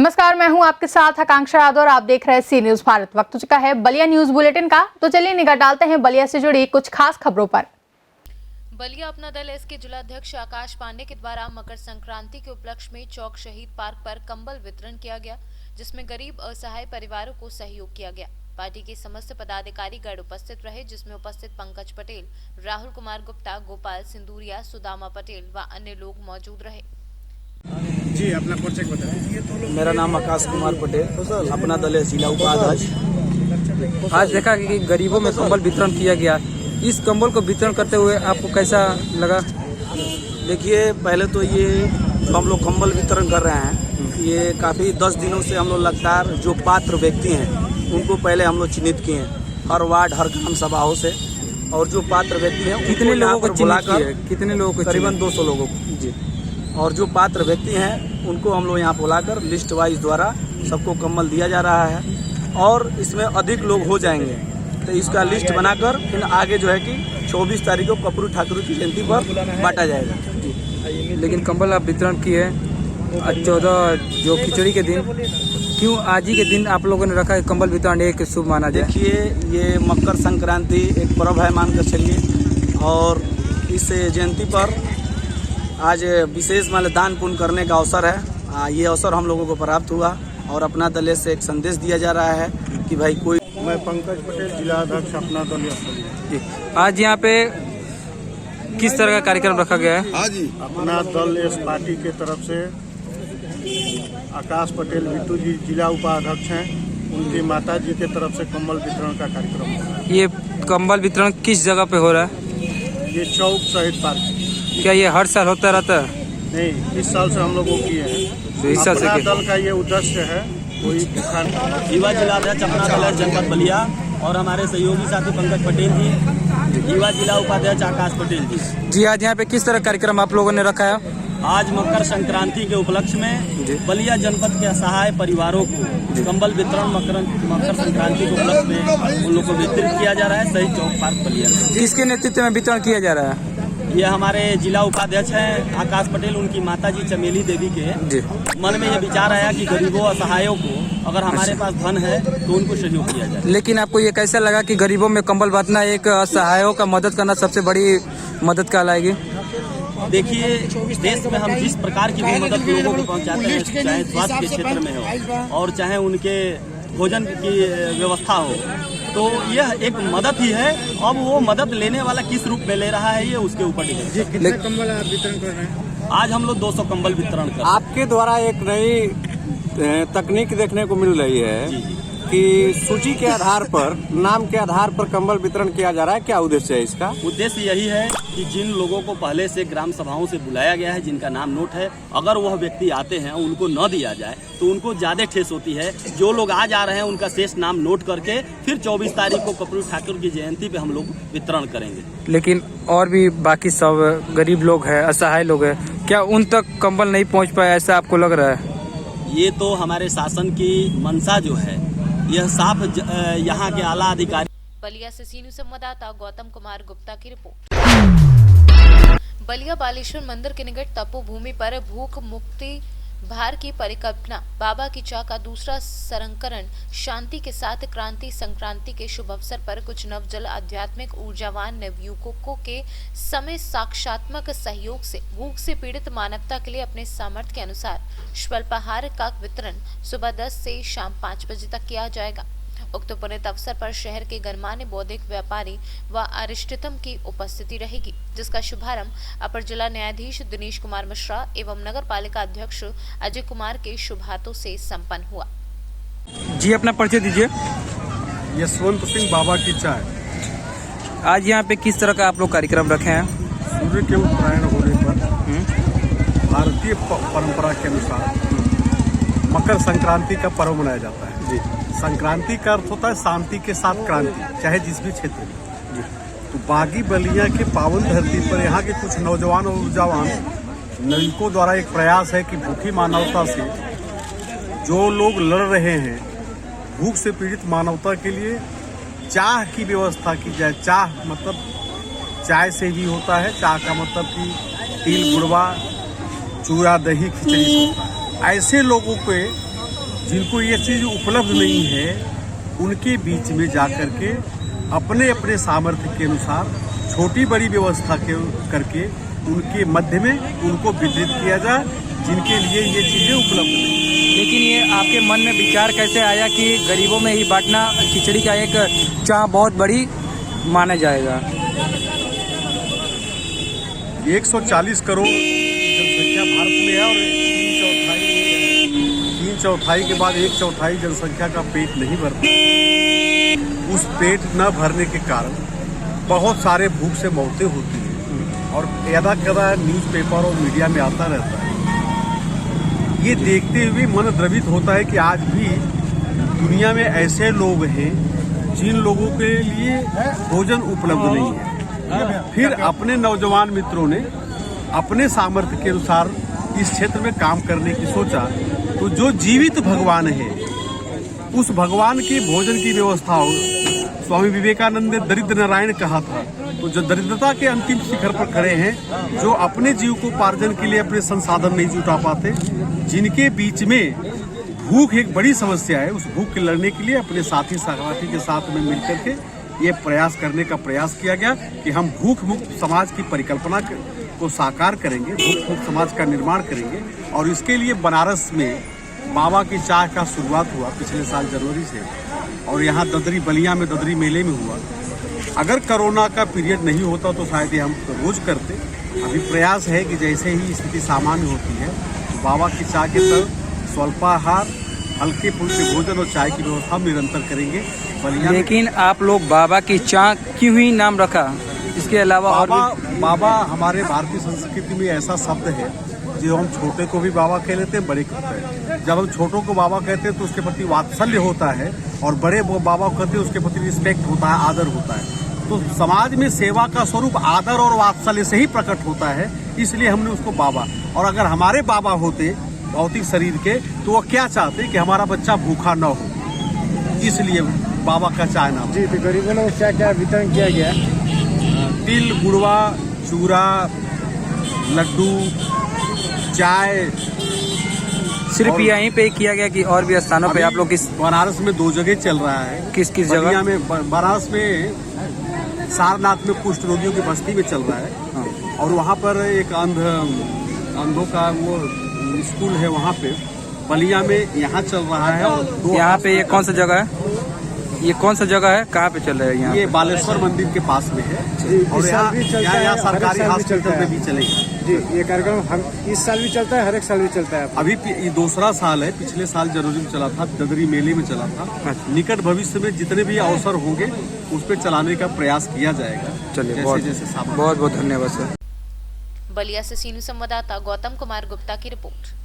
नमस्कार, मैं हूं आपके साथ आकांक्षा यादव और आप देख रहे हैं सी न्यूज भारत। वक्त हो चुका है बलिया न्यूज बुलेटिन का, तो चलिए निगाह डालते हैं बलिया से जुड़ी कुछ खास खबरों पर। बलिया अपना दल एस के जिलाध्यक्ष आकाश पांडे के द्वारा मकर संक्रांति के उपलक्ष्य में चौक शहीद पार्क पर कंबल वितरण किया गया, जिसमें गरीब असहाय परिवारों को सहयोग किया गया। पार्टी के समस्त पदाधिकारी गण उपस्थित रहे, जिसमें उपस्थित पंकज पटेल, राहुल कुमार गुप्ता, गोपाल सिंदूरिया, सुदामा पटेल व अन्य लोग मौजूद रहे। जी, अपना परिचय बताएं। मेरा नाम आकाश कुमार पटेल, अपना दल है जिला उपाध्यक्ष। आज देखा कि गरीबों में कंबल वितरण किया गया। इस कंबल को वितरण करते हुए आपको कैसा लगा? देखिए, पहले तो ये हम लोग कंबल वितरण कर रहे हैं, ये काफ़ी 10 दिनों से हम लोग लगातार जो पात्र व्यक्ति हैं उनको पहले हम लोग चिन्हित किए हैं, हर वार्ड हर ग्राम सभाओं से। और जो पात्र व्यक्ति हैं कितने लोगों को बुलाकर, कितने लोगों को? करीबन 200 लोगों को जी। और जो पात्र व्यक्ति हैं उनको हम लोग यहाँ बुलाकर लिस्ट वाइज द्वारा सबको कंबल दिया जा रहा है। और इसमें अधिक लोग हो जाएंगे तो इसका लिस्ट बनाकर फिर आगे जो है कि 24 तारीख को कपूर ठाकुर की जयंती पर बांटा जाएगा जी। लेकिन कंबल आप वितरण किए 14 जो खिचड़ी के दिन, क्यों आज ही के दिन आप लोगों ने रखा है कंबल वितरण एक शुभ माना जाए? देखिए, ये मकर संक्रांति एक पर्व है मान कर चलिए, और इस जयंती पर आज विशेष मान दान पुण्य करने का अवसर है। ये अवसर हम लोगों को प्राप्त हुआ और अपना दल से एक संदेश दिया जा रहा है कि भाई कोई। मैं पंकज पटेल, जिला अध्यक्ष अपना दल जी। आज यहाँ पे किस तरह का कार्यक्रम रखा गया है? अपना दल एस पार्टी के तरफ से आकाश पटेल बिट्टू जी जिला उपाध्यक्ष हैं, उनकी माता जी के तरफ से कंबल वितरण का कार्यक्रम हो रहा है। ये कंबल वितरण किस जगह पे हो रहा है? ये चौक शहीद पार्क। क्या ये हर साल होता रहता है? नहीं, इस साल से हम लोग वो किए हैं। तो इस साल से अपना दल का ये उद्देश्य है कोई युवा जिलाध्यक्ष अपना दल है जनपद बलिया, और हमारे सहयोगी साथी पंकज पटेल जी, युवा जिला उपाध्यक्ष आकाश पटेल जी। जी, आज यहाँ पे किस तरह कार्यक्रम आप लोगों ने रखा है? आज मकर संक्रांति के उपलक्ष्य में बलिया जनपद के असहाय परिवारों को कंबल वितरण मकर संक्रांति के उपलक्ष्य में उन लोगों को वितरित किया जा रहा है शहीद चौक पार्क बलिया में। किसके नेतृत्व में वितरण किया जा रहा है? ये हमारे जिला उपाध्यक्ष हैं आकाश पटेल, उनकी माताजी चमेली देवी के मन में ये विचार आया कि गरीबों असहायों को अगर हमारे पास धन है तो उनको सहयोग किया जाए। लेकिन आपको ये कैसा लगा कि गरीबों में कंबल बांटना एक असहायों का मदद करना सबसे बड़ी मदद कहलाएगी? देखिए, देश में हम जिस प्रकार की भी मदद लोगों को पहुंचाते हैं, चाहे स्वास्थ्य के क्षेत्र में हो और चाहे उनके भोजन की व्यवस्था हो, तो यह एक मदद ही है। अब वो मदद लेने वाला किस रूप में ले रहा है ये उसके ऊपर डिपेंड है। कितने कंबल आप वितरण कर रहे हैं? आज हम लोग 200 कंबल वितरण कर। आपके द्वारा एक नई तकनीक देखने को मिल रही है कि सूची के आधार पर, नाम के आधार पर कंबल वितरण किया जा रहा है। क्या उद्देश्य है इसका? उद्देश्य यही है कि जिन लोगों को पहले से ग्राम सभाओं से बुलाया गया है, जिनका नाम नोट है, अगर वह व्यक्ति आते हैं उनको न दिया जाए तो उनको ज्यादा ठेस होती है। जो लोग आज आ रहे हैं उनका शेष नाम नोट करके फिर 24 तारीख को कपूर ठाकुर की जयंती पे हम लोग वितरण करेंगे। लेकिन और भी बाकी सब गरीब लोग हैं, असहाय लोग हैं, क्या उन तक कंबल नहीं पहुंच पाया, ऐसा आपको लग रहा है? ये तो हमारे शासन की मंशा जो है, यह साफ यहाँ के आला अधिकारी। बलिया से सी न्यूज संवाददाता गौतम कुमार गुप्ता की रिपोर्ट। बलिया बालेश्वर मंदिर के निकट तपो भूमि पर भूख मुक्ति भार की परिकल्पना बाबा की चाह का दूसरा संस्करण शांति के साथ क्रांति संक्रांति के शुभ अवसर पर कुछ नवजल आध्यात्मिक ऊर्जावान नवयुवकों के समय साक्षात्मक सहयोग से भूख से पीड़ित मानवता के लिए अपने सामर्थ्य के अनुसार स्वल्पाहार का वितरण सुबह 10 से शाम 5 बजे तक किया जाएगा। उक्त पुनीत अवसर पर शहर के गणमान्य बौद्धिक व्यापारी व अरिष्टतम की उपस्थिति रहेगी, जिसका शुभारंभ अपर जिला न्यायाधीश दिनेश कुमार मिश्रा एवं नगर पालिका अध्यक्ष अजय कुमार के शुभ हाथों से संपन्न हुआ। जी, अपना परिचय दीजिए। यशवंत सिंह, बाबा की चाय। आज यहाँ पे किस तरह का आप लोग कार्यक्रम रखे हैं? सूर्य के उत्तरायण होने पर भारतीय परंपरा के अनुसार मकर संक्रांति का पर्व मनाया जाता है जी। संक्रांति का अर्थ होता है शांति के साथ क्रांति, चाहे जिस भी क्षेत्र में जी। तो बागी बलिया के पावन धरती पर यहाँ के कुछ नौजवान और ऊर्जावान नागरिकों द्वारा एक प्रयास है कि भूखी मानवता से जो लोग लड़ रहे हैं, भूख से पीड़ित मानवता के लिए चाह की व्यवस्था की जाए। चाह मतलब चाय से भी होता है, चाह का मतलब कि तिल गुड़वा चूड़ा दही खिचड़ी से होता है। ऐसे लोगों के जिनको ये चीज़ उपलब्ध नहीं है उनके बीच में जा कर के अपने अपने सामर्थ्य के अनुसार छोटी बड़ी व्यवस्था करके उनके मध्य में उनको वितरित किया जाए जिनके लिए ये चीज़ें उपलब्ध नहीं। लेकिन ये आपके मन में विचार कैसे आया कि गरीबों में ही बांटना खिचड़ी का एक चाह बहुत बड़ी माना जाएगा? 140 करोड़ जनसंख्या भारत में है और 3/4 के बाद 1/4 जनसंख्या का पेट नहीं भरता। उस पेट न भरने के कारण बहुत सारे भूख से मौतें होती हैं और यदा कदा न्यूज़पेपर और मीडिया में आता रहता है। ये देखते हुए मन द्रवित होता है कि आज भी दुनिया में ऐसे लोग हैं जिन लोगों के लिए भोजन उपलब्ध नहीं है। फिर अपने नौजवान मित्रों ने अपने सामर्थ्य के अनुसार इस क्षेत्र में काम करने की सोचा, तो जो जीवित भगवान है उस भगवान के भोजन की व्यवस्था हो। स्वामी विवेकानंद ने दरिद्र नारायण कहा था, तो जो दरिद्रता के अंतिम शिखर पर खड़े हैं, जो अपने जीव को उपार्जन के लिए अपने संसाधन नहीं जुटा पाते, जिनके बीच में भूख एक बड़ी समस्या है, उस भूख के लड़ने के लिए अपने साथी सहपाठी के साथ में मिलकर के ये प्रयास करने का प्रयास किया गया कि हम भूख मुक्त समाज की परिकल्पना को साकार करेंगे, भूख मुक्त समाज का निर्माण करेंगे। और इसके लिए बनारस में बाबा की चाह का शुरुआत हुआ पिछले साल जनवरी से, और यहाँ ददरी बलिया में ददरी मेले में हुआ। अगर कोरोना का पीरियड नहीं होता तो शायद ये हम रोज करते। अभी प्रयास है कि जैसे ही स्थिति सामान्य होती है तो बाबा की चाह के तहत स्वल्पाहार, हल्के फुल्के भोजन और चाय की व्यवस्था हम निरंतर करेंगे बलिया। लेकिन आप लोग बाबा की चाह क्यों ही नाम रखा? इसके अलावा बाबा हमारे भारतीय संस्कृति में ऐसा शब्द है जो हम छोटे को भी बाबा कह लेते हैं, बड़े कहते हैं। जब हम छोटों को बाबा कहते हैं तो उसके प्रति वात्सल्य होता है, और बड़े वो बाबा कहते हैं उसके प्रति रिस्पेक्ट होता है, आदर होता है। तो समाज में सेवा का स्वरूप आदर और वात्सल्य से ही प्रकट होता है, इसलिए हमने उसको बाबा। और अगर हमारे बाबा होते भौतिक शरीर के तो वो क्या चाहते कि हमारा बच्चा भूखा न हो, इसलिए बाबा का चाय नाम। जी, तो गरीबों को क्या क्या वितरण किया गया? तिल, गुड़वा, चूरा, लड्डू, चाय। सिर्फ यहीं पे किया गया कि और भी स्थानों पे आप लोग किस? बनारस में 2 जगह चल रहा है। किस बलिया जगह में? बनारस में सारनाथ में कुष्ठ रोगियों की बस्ती में चल रहा है। हाँ। और वहाँ पर एक अंधों का वो स्कूल है, वहाँ पे बलिया में यहाँ चल रहा है। और यहाँ पे ये कौन सा जगह है? ये कौन सा जगह है, कहाँ पे चल रहा है? ये बालेश्वर मंदिर के पास में है। और यहाँ सरकारी हॉस्पिटल में भी चलेगा। जी, ये कार्यक्रम हम इस साल भी चलता है, हर एक साल भी चलता है? अभी ये दूसरा साल है, पिछले साल जनवरी में चला था, ददरी मेले में चला था। निकट भविष्य में जितने भी अवसर होंगे उस पर चलाने का प्रयास किया जाएगा। चलिए, बहुत बहुत धन्यवाद सर। बलिया से सीनियर संवाददाता गौतम कुमार गुप्ता की रिपोर्ट।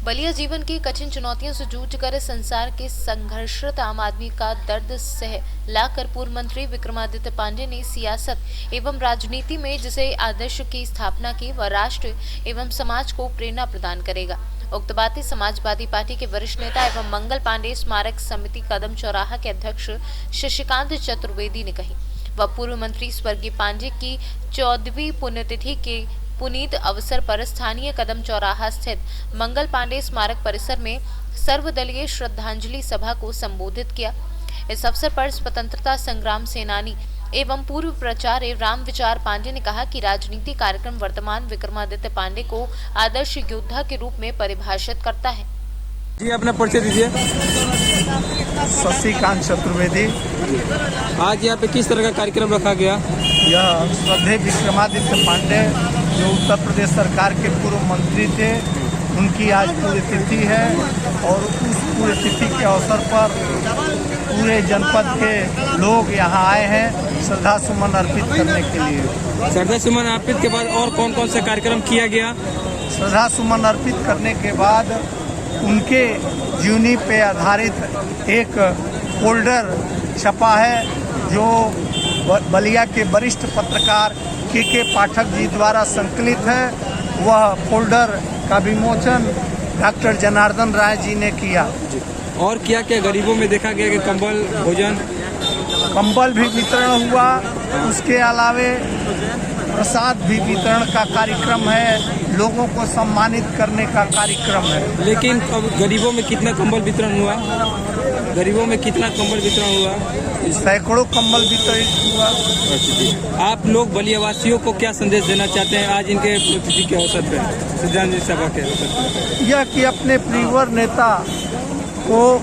बलिया जीवन की कठिन चुनौतियों से जूझकर संसार के संघर्षरत आम आदमी का दर्द सह लाकर पूर्व मंत्री विक्रमादित्य पांडे ने सियासत एवं राजनीति में जिसे आदर्श की स्थापना की, वह राष्ट्र एवं समाज को प्रेरणा प्रदान करेगा। उक्त बातें समाजवादी पार्टी के वरिष्ठ नेता एवं मंगल पांडे स्मारक समिति कदम चौराहा के अध्यक्ष शशिकांत चतुर्वेदी ने कही। वह पूर्व मंत्री स्वर्गीय पांडे की 14वीं पुण्यतिथि के पुनीत अवसर पर स्थानीय कदम चौराहा स्थित मंगल पांडे स्मारक परिसर में सर्वदलीय श्रद्धांजलि सभा को संबोधित किया। इस अवसर पर स्वतंत्रता संग्राम सेनानी एवं पूर्व प्राचार्य राम विचार पांडे ने कहा कि राजनीति कार्यक्रम वर्तमान विक्रमादित्य पांडे को आदर्श योद्धा के रूप में परिभाषित करता है। जी, अपना परिचय दीजिए। शशिकांत चतुर्वेदी। आज यहाँ पे किस तरह का कार्यक्रम रखा गया? यह श्रद्धेय विक्रमादित्य पांडे जो उत्तर प्रदेश सरकार के पूर्व मंत्री थे, उनकी आज पुण्यतिथि है, और उस पुण्यतिथि के अवसर पर पूरे जनपद के लोग यहाँ आए हैं श्रद्धा सुमन अर्पित करने के लिए। श्रद्धा सुमन अर्पित के बाद और कौन कौन सा कार्यक्रम किया गया? श्रद्धा सुमन अर्पित करने के बाद उनके जीवनी पे आधारित एक फोल्डर छपा है जो बलिया के वरिष्ठ पत्रकार के पाठक जी द्वारा संकलित है। वह फोल्डर का विमोचन डॉक्टर जनार्दन राय जी ने किया। और क्या क्या गरीबों में देखा गया कि कंबल, भोजन? कंबल भी वितरण हुआ। उसके अलावे प्रसाद भी वितरण का कार्यक्रम है, लोगों को सम्मानित करने का कार्यक्रम है। लेकिन अब गरीबों में कितना कंबल वितरण हुआ? गरीबों में कितना कंबल वितरण हुआ? सैकड़ों कंबल वितरित हुआ। आप लोग बलिया वासियों को क्या संदेश देना चाहते हैं आज इनके पुण्यतिथि के अवसर पर, श्रद्धांजलि सभा के अवसर पर? यह कि अपने प्रियवर नेता को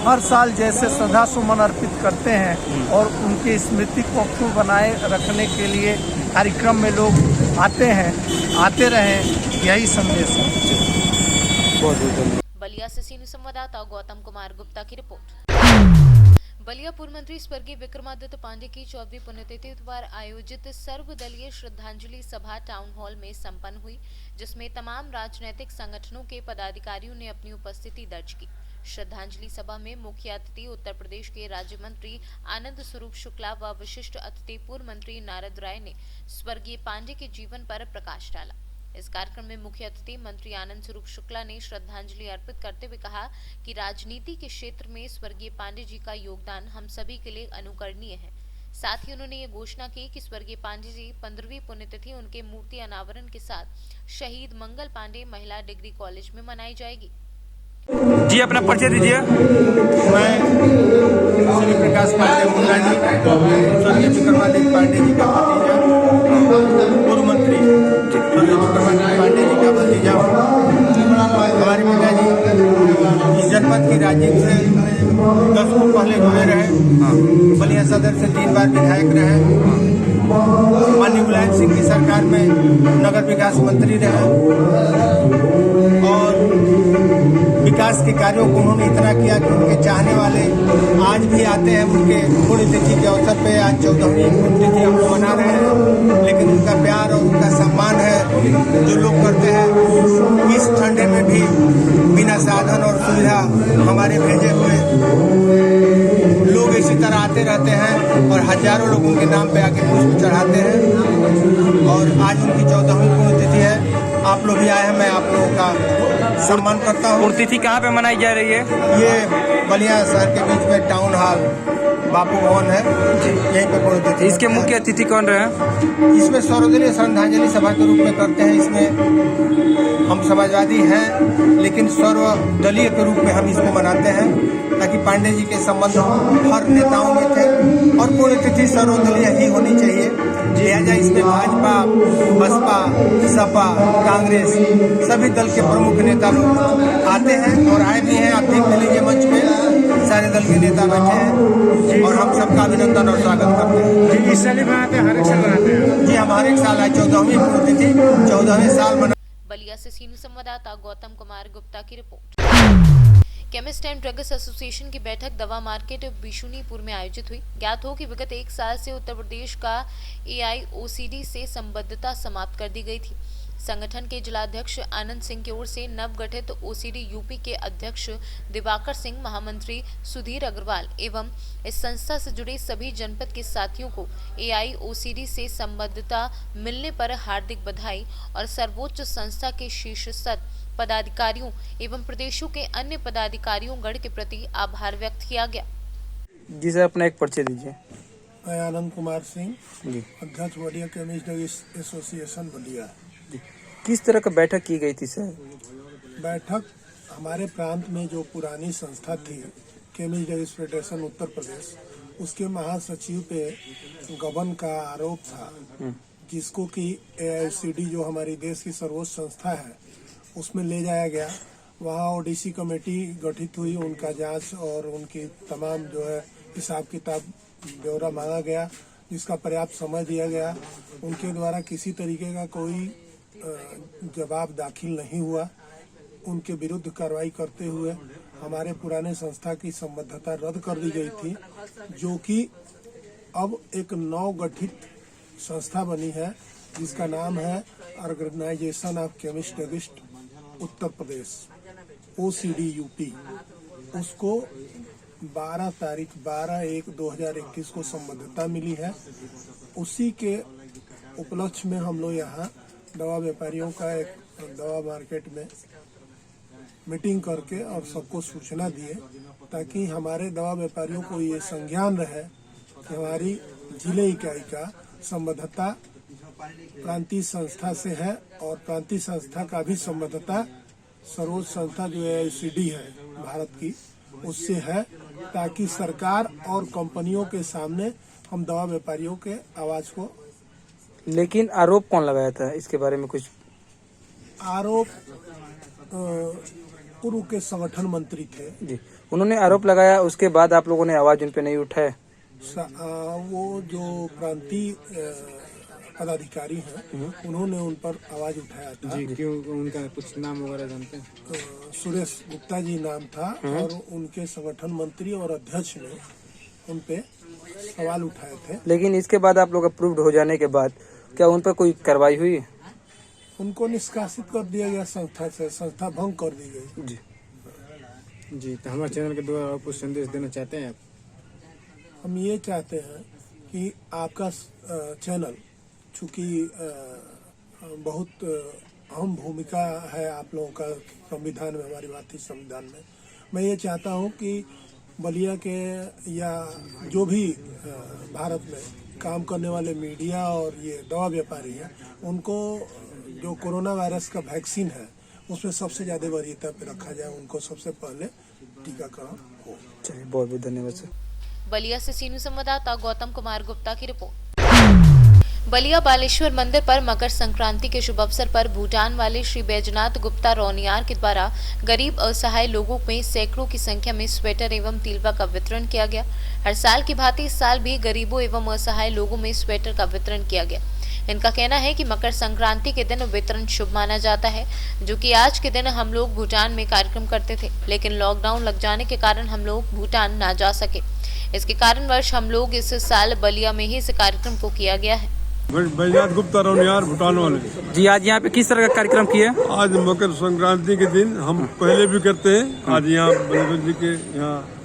हर साल जैसे श्रद्धा सुमन अर्पित करते हैं और उनकी स्मृति को अक्षुण्ण बनाए रखने के लिए कार्यक्रम में लोग आते रहें, यही संदेश है। बहुत बहुत धन्यवाद। बलिया से सीनियर संवाददाता गौतम कुमार गुप्ता की रिपोर्ट। बलिया पूर्व मंत्री स्वर्गीय विक्रमादित्य पांडे की 14वीं पुण्यतिथि पर आयोजित सर्वदलीय श्रद्धांजलि सभा टाउन हॉल में संपन्न हुई, जिसमें तमाम राजनीतिक संगठनों के पदाधिकारियों ने अपनी उपस्थिति दर्ज की। श्रद्धांजलि सभा में मुख्य अतिथि उत्तर प्रदेश के राज्य मंत्री आनंद स्वरूप शुक्ला व विशिष्ट अतिथि पूर्व मंत्री नारद राय ने स्वर्गीय पांडे के जीवन पर प्रकाश डाला। इस कार्यक्रम में मुख्य अतिथि मंत्री आनंद स्वरूप शुक्ला ने श्रद्धांजलि अर्पित करते हुए कहा कि राजनीति के क्षेत्र में स्वर्गीय पांडे जी का योगदान हम सभी के लिए अनुकरणीय है। साथ ही उन्होंने ये घोषणा की कि स्वर्गीय पांडे जी 15वीं पुण्यतिथि उनके मूर्ति अनावरण के साथ शहीद मंगल पांडे महिला डिग्री कॉलेज में मनाई जाएगी। जी, अपना परिचय दीजिए। मैं श्री प्रकाश पांडे मुंडानी, स्वर्गीय विक्रमादित्य पांडे जी का भतीजा, पूर्व मंत्री स्वर्गीय विक्रमादित्य पांडे जी का भतीजा हूँ। हमारे पिताजी इस जनपद की राजनीति से 10 फुट पहले जुड़े रहे, बलिया सदर से 3 बार विधायक रहे, माननीय मुलायम सिंह की सरकार में नगर विकास मंत्री रहे और विकास के कार्यों को उन्होंने इतना किया कि उनके चाहने वाले आज भी आते हैं। उनके पुण्यतिथि के अवसर पे आज 14वीं पुण्यतिथि हम लोग मना रहे हैं, लेकिन उनका प्यार और उनका सम्मान है जो लोग करते हैं। इस ठंडे में भी बिना साधन और सुविधा हमारे भेजे हुए लोग इसी तरह आते रहते हैं और हजारों लोगों के नाम पे आके पुष्प चढ़ाते हैं। और आज उनकी 14वीं पुण्यतिथि है, आप लोग भी आए हैं, मैं आप लोगों का सम्मान करता हूँ। पुण्यतिथि कहाँ पे मनाई जा रही है? ये बलिया शहर के बीच में टाउन हॉल बापू भवन है, यहीं पे पुण्यतिथि। इसके मुख्य अतिथि कौन रहे? इसमें सर्वदलीय श्रद्धांजलि सभा के रूप में करते हैं। इसमें हम समाजवादी हैं, लेकिन सर्वदलीय के रूप में हम इसको मनाते हैं ताकि पांडे जी के संबंध हर नेताओं में थे और पुण्यतिथि सर्वदलीय ही होनी चाहिए। लिहाजा इसमें भाजपा, बसपा, सपा, कांग्रेस सभी दल के प्रमुख नेता लोग आते हैं और आए भी हैं। आप देख लीजिए मंच पे सारे दल के नेता बैठे हैं और हम सबका अभिनंदन और स्वागत करते हैं। इस साल बनाते हैं, हर एक साल बनाते हैं। जी, हम हर एक साल 14वीं पुण्यतिथि 14वें साल मना। बलिया से सीनियर संवाददाता गौतम कुमार गुप्ता की report. Chemist and drugs association की बैठक दवा मार्केट बिशुनीपुर में आयोजित हुई। ज्ञात हो कि विगत 1 साल से उत्तर प्रदेश का AIOCD से संबद्धता समाप्त कर दी गई थी। संगठन के जिलाध्यक्ष आनंद सिंह की ओर से नवगठित OCD यूपी के अध्यक्ष दिवाकर सिंह, महामंत्री सुधीर अग्रवाल एवं इस संस्था से जुड़े सभी जनपद के साथियों को AIOCD से संबद्धता मिलने पर हार्दिक बधाई और सर्वोच्च संस्था के शीर्षस्थ पदाधिकारियों एवं प्रदेशों के अन्य पदाधिकारियों गण के प्रति आभार व्यक्त किया गया। जी सर, अपना एक परिचय दीजिए। मैं आनंद कुमार सिंह, जी, अध्यक्ष Ballia chemist drugs association Ballia. किस तरह का बैठक की गई थी सर? बैठक हमारे प्रांत में जो पुरानी संस्था थी chemist drugs federation Uttar Pradesh, उसके महासचिव पे गबन का आरोप था, जिसको कि AIOCD जो हमारी देश की सर्वोच्च संस्था है उसमें ले जाया गया। वहाँ ODC कमेटी गठित हुई, उनका जांच और उनकी तमाम जो है हिसाब किताब ब्यौरा मांगा गया, जिसका पर्याप्त समय दिया गया। उनके द्वारा किसी तरीके का कोई जवाब दाखिल नहीं हुआ। उनके विरुद्ध कार्रवाई करते हुए हमारे पुराने संस्था की संबद्धता रद्द कर दी गई थी, जो कि अब एक नवगठित संस्था बनी है जिसका नाम है organization of chemist drugs Uttar Pradesh OCD UP. उसको 12/1/2021 को संबद्धता मिली है। उसी के उपलक्ष्य में हम लोग यहाँ दवा व्यापारियों का एक दवा मार्केट में मीटिंग करके और सबको सूचना दिए, ताकि हमारे दवा व्यापारियों को ये संज्ञान रहे कि हमारी जिले इकाई का संबद्धता प्रांतीय संस्था से है और प्रांतीय संस्था का भी संबद्धता सर्वोच्च संस्था जो AICD है भारत की उससे है, ताकि सरकार और कंपनियों के सामने हम दवा व्यापारियों के आवाज को। लेकिन आरोप कौन लगाया था इसके बारे में कुछ? आरोप पूर्व के संगठन मंत्री थे जी, उन्होंने आरोप लगाया, उसके बाद आप लोगों ने आवाज उन पे नहीं उठाए? वो जो प्रांतीय पदाधिकारी हैं उन्होंने उन पर आवाज उठाया था। जी, क्यों? उनका कुछ नाम वगैरह जानते हैं? सुरेश गुप्ता जी नाम था और उनके संगठन मंत्री और अध्यक्ष ने उन पे सवाल उठाए थे। लेकिन इसके बाद आप लोग अप्रूव्ड हो जाने के बाद क्या उन पर कोई कार्रवाई हुई? उनको निष्कासित कर दिया गया संस्था से, संस्था भंग कर दी गई। जी जी, तो हमारे चैनल के द्वारा कुछ संदेश देना चाहते हैं आप? हम ये चाहते हैं कि आपका चैनल, चूँकि बहुत अहम भूमिका है आप लोगों का संविधान में, हमारी भारतीय संविधान में, मैं ये चाहता हूँ कि बलिया के या जो भी भारत में काम करने वाले मीडिया और ये दवा व्यापारी हैं, उनको जो कोरोना वायरस का वैक्सीन है उसमें सबसे ज़्यादा वरीयता पे रखा जाए, उनको सबसे पहले टीकाकरण हो। चलिए, बहुत बहुत धन्यवाद सर। बलिया से सीनू संवाददाता गौतम कुमार गुप्ता की रिपोर्ट। बलिया बालेश्वर मंदिर पर मकर संक्रांति के शुभ अवसर पर भूटान वाले श्री बैजनाथ गुप्ता रौनियार के द्वारा गरीब असहाय लोगों में सैकड़ों की संख्या में स्वेटर एवं तिलवा का वितरण किया गया। हर साल की भांति इस साल भी गरीबों एवं असहाय लोगों में स्वेटर का वितरण किया गया। इनका कहना है कि मकर संक्रांति के दिन वितरण शुभ माना जाता है, जो कि आज के दिन हम लोग भूटान में कार्यक्रम करते थे, लेकिन लॉकडाउन लग जाने के कारण हम लोग भूटान ना जा सके। इसके कारणवश हम लोग इस साल बलिया में ही इस कार्यक्रम को किया गया है। बैजनाथ गुप्ता रौनियार भूटान वाले जी, आज यहाँ पे किस तरह का कार्यक्रम किए? आज मकर संक्रांति के दिन हम पहले भी करते हैं, आज यहाँ बलदेव जी के यहाँ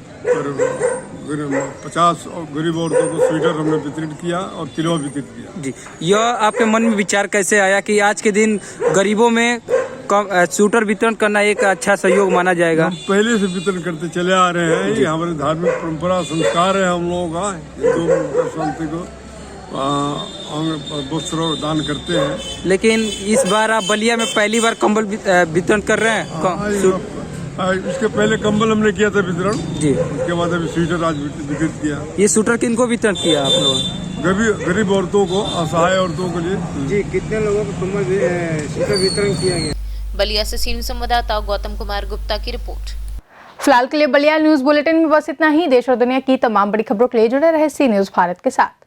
50 गरीब औरतों को स्वेटर हमने वितरित किया और तिलवा वितरित किया। जी, यह आपके मन में विचार कैसे आया कि आज के दिन गरीबों में स्वेटर वितरण करना एक अच्छा सहयोग माना जाएगा? हम पहले से वितरण करते चले आ रहे हैं, ये हमारे धार्मिक परंपरा संस्कार है हम लोगों का। हिंदू मकर संक्रांति को वस्त्र दान करते हैं। लेकिन इस बार आप बलिया में पहली बार कंबल वितरण कर रहे हैं? इसके पहले कंबल हमने किया था वितरण जी, उसके बाद अभी स्वेटर आज वितरित किया। ये स्वेटर किनको वितरण किया आप लोगों? गरीब औरतों को, असहाय औरतों के लिए। जी, कितने लोगों को कंबल स्वेटर वितरण किया गया? बलिया से सीनियर संवाददाता गौतम कुमार गुप्ता की रिपोर्ट। फिलहाल के लिए बलिया न्यूज बुलेटिन में बस इतना ही। देश और दुनिया की तमाम बड़ी खबरों के लिए जुड़े रहे सी न्यूज भारत के साथ।